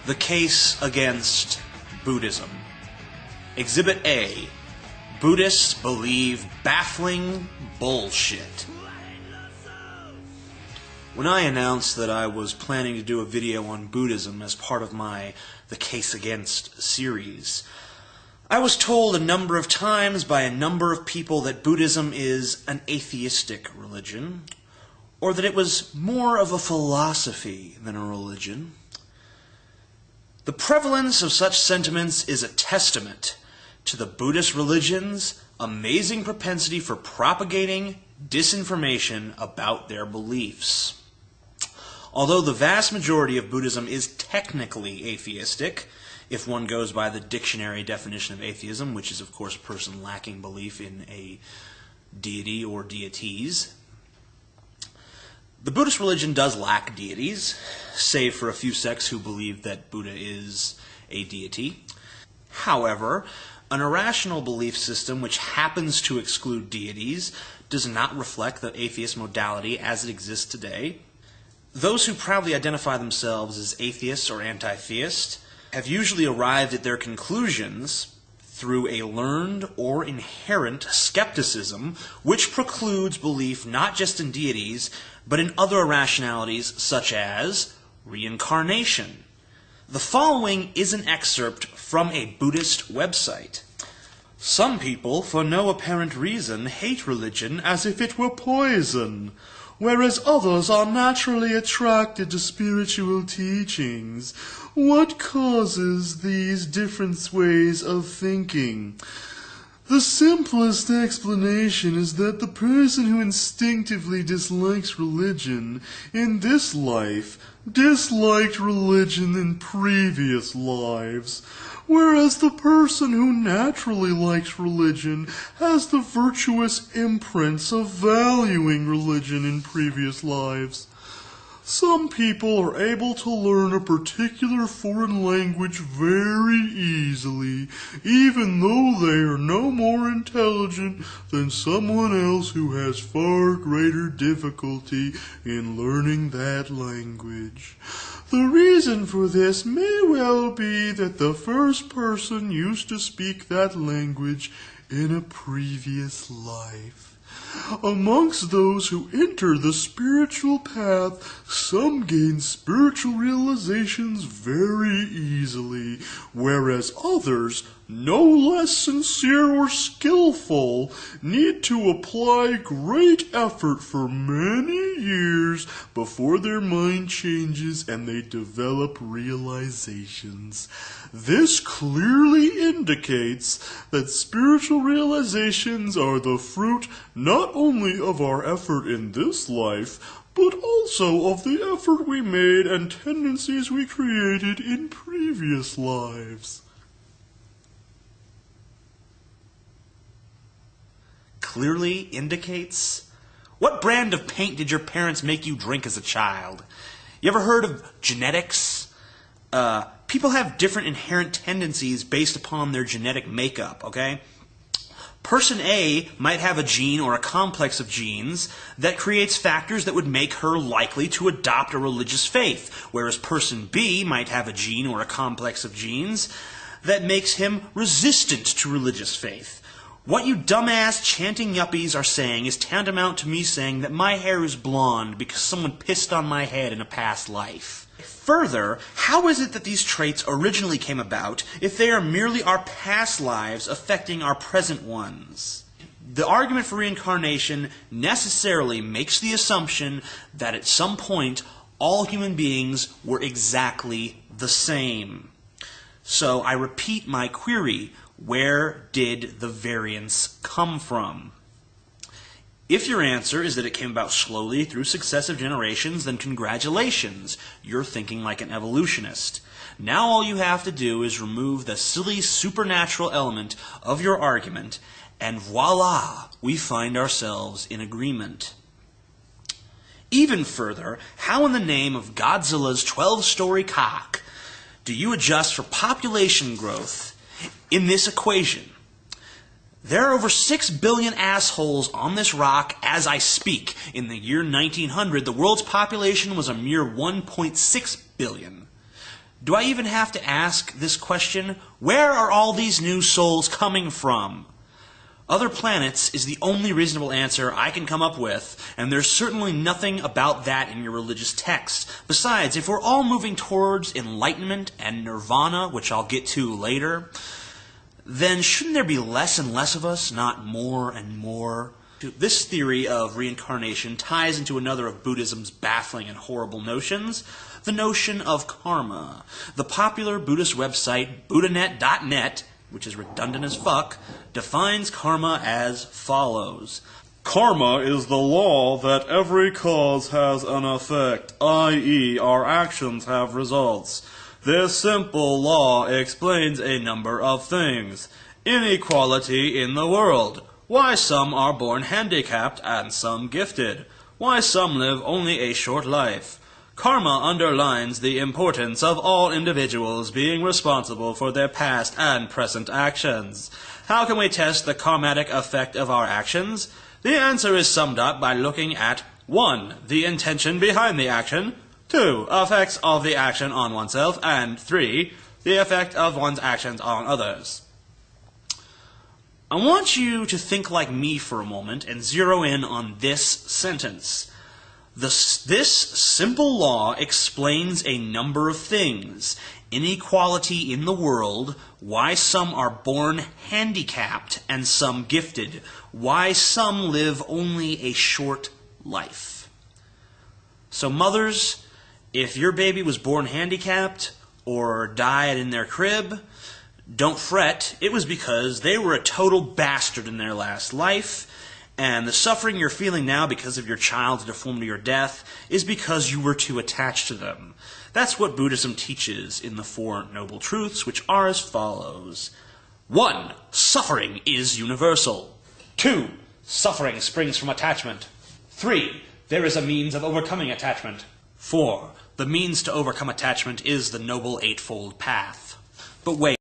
The case against Buddhism. Exhibit A. Buddhists believe baffling bullshit. When I announced that I was planning to do a video on Buddhism as part of my The Case Against series, I was told a number of times by a number of people that Buddhism is an atheistic religion, or that it was more of a philosophy than a religion. The prevalence of such sentiments is a testament to the Buddhist religion's amazing propensity for propagating disinformation about their beliefs. Although the vast majority of Buddhism is technically atheistic, if one goes by the dictionary definition of atheism, which is of course a person lacking belief in a deity or deities, the Buddhist religion does lack deities, save for a few sects who believe that Buddha is a deity. However, an irrational belief system which happens to exclude deities does not reflect the atheist modality as it exists today. Those who proudly identify themselves as atheists or anti-theist have usually arrived at their conclusions through a learned or inherent skepticism which precludes belief not just in deities, but in other irrationalities such as reincarnation. The following is an excerpt from a Buddhist website. Some people, for no apparent reason, hate religion as if it were poison, whereas others are naturally attracted to spiritual teachings. What causes these different ways of thinking? The simplest explanation is that the person who instinctively dislikes religion in this life disliked religion in previous lives, whereas the person who naturally likes religion has the virtuous imprints of valuing religion in previous lives. Some people are able to learn a particular foreign language very easily, even though they are no more intelligent than someone else who has far greater difficulty in learning that language. The reason for this may well be that the first person used to speak that language in a previous life. Amongst those who enter the spiritual path, some gain spiritual realizations very easily, whereas others, no less sincere or skillful, need to apply great effort for many years before their mind changes and they develop realizations. This clearly indicates that spiritual realizations are the fruit not only of our effort in this life, but also of the effort we made and tendencies we created in previous lives. Clearly indicates? What brand of paint did your parents make you drink as a child? You ever heard of genetics? People have different inherent tendencies based upon their genetic makeup, okay? Person A might have a gene or a complex of genes that creates factors that would make her likely to adopt a religious faith, whereas person B might have a gene or a complex of genes that makes him resistant to religious faith. What you dumbass chanting yuppies are saying is tantamount to me saying that my hair is blonde because someone pissed on my head in a past life. Further, how is it that these traits originally came about if they are merely our past lives affecting our present ones? The argument for reincarnation necessarily makes the assumption that at some point all human beings were exactly the same. So I repeat my query. Where did the variance come from? If your answer is that it came about slowly through successive generations, then congratulations, you're thinking like an evolutionist. Now all you have to do is remove the silly supernatural element of your argument, and voila, we find ourselves in agreement. Even further, how in the name of Godzilla's 12-story cock do you adjust for population growth in this equation? There are over 6 billion assholes on this rock as I speak. In the year 1900, the world's population was a mere 1.6 billion. Do I even have to ask this question? Where are all these new souls coming from? Other planets is the only reasonable answer I can come up with, and there's certainly nothing about that in your religious text. Besides, if we're all moving towards enlightenment and nirvana, which I'll get to later, then shouldn't there be less and less of us, not more and more? This theory of reincarnation ties into another of Buddhism's baffling and horrible notions, the notion of karma. The popular Buddhist website, buddhanet.net, which is redundant as fuck, defines karma as follows. Karma is the law that every cause has an effect, i.e., our actions have results. This simple law explains a number of things. Inequality in the world. Why some are born handicapped and some gifted. Why some live only a short life. Karma underlines the importance of all individuals being responsible for their past and present actions. How can we test the karmatic effect of our actions? The answer is summed up by looking at 1. The intention behind the action, 2. Effects of the action on oneself, and 3. The effect of one's actions on others. I want you to think like me for a moment and zero in on this sentence. This simple law explains a number of things. Inequality in the world, why some are born handicapped and some gifted, why some live only a short life. So mothers, if your baby was born handicapped or died in their crib, don't fret. It was because they were a total bastard in their last life. And the suffering you're feeling now because of your child's deformity or death is because you were too attached to them. That's what Buddhism teaches in the Four Noble Truths, which are as follows. 1. Suffering is universal. 2. Suffering springs from attachment. 3. There is a means of overcoming attachment. 4. The means to overcome attachment is the Noble Eightfold Path. But wait.